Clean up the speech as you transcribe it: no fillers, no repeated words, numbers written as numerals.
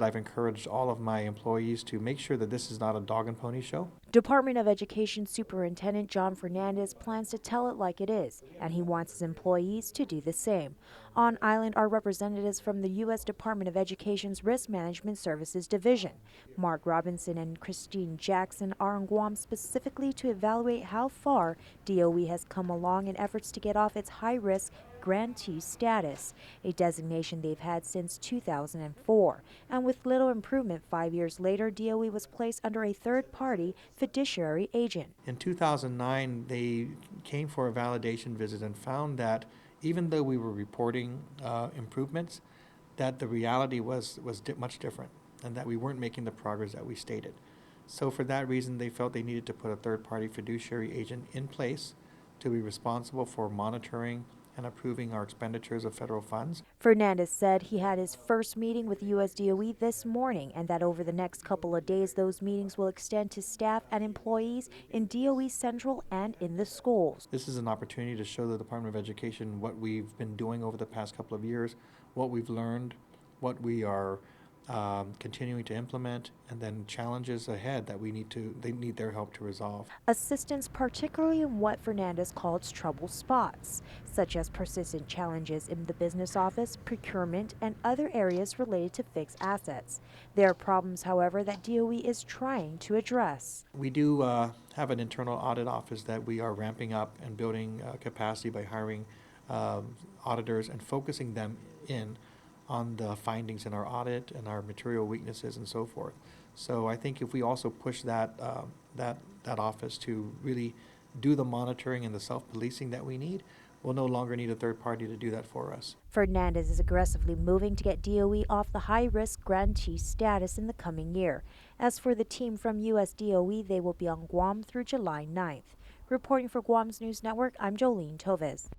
I've encouraged all of my employees to make sure that this is not a dog and pony show. Department of Education Superintendent John Fernandez plans to tell it like it is, and he wants his employees to do the same. On island are representatives from the U.S. Department of Education's Risk Management Services Division. Mark Robinson and Christine Jackson are on Guam specifically to evaluate how far DOE has come along in efforts to get off its high-risk grantee status, a designation they've had since 2004. And with little improvement 5 years later, DOE was placed under a third-party fiduciary agent. In 2009, they came for a validation visit and found that even though we were reporting improvements, that the reality was much different and that we weren't making the progress that we stated. So for that reason, they felt they needed to put a third-party fiduciary agent in place to be responsible for monitoring and approving our expenditures of federal funds. Fernandez said he had his first meeting with US DOE this morning and that over the next couple of days those meetings will extend to staff and employees in DOE Central and in the schools. This is an opportunity to show the Department of Education what we've been doing over the past couple of years, what we've learned, what we are continuing to implement, and then challenges ahead that they need their help to resolve. Assistance particularly in what Fernandez calls trouble spots, such as persistent challenges in the business office, procurement, and other areas related to fixed assets. There are problems, however, that DOE is trying to address. We do have an internal audit office that we are ramping up and building capacity by hiring auditors and focusing them in on the findings in our audit and our material weaknesses and so forth. So I think if we also push that office to really do the monitoring and the self-policing that we need, we'll no longer need a third party to do that for us. Fernandez is aggressively moving to get DOE off the high-risk grantee status in the coming year. As for the team from US DOE, they will be on Guam through July 9th. Reporting for Guam's News Network, I'm Jolene Toves.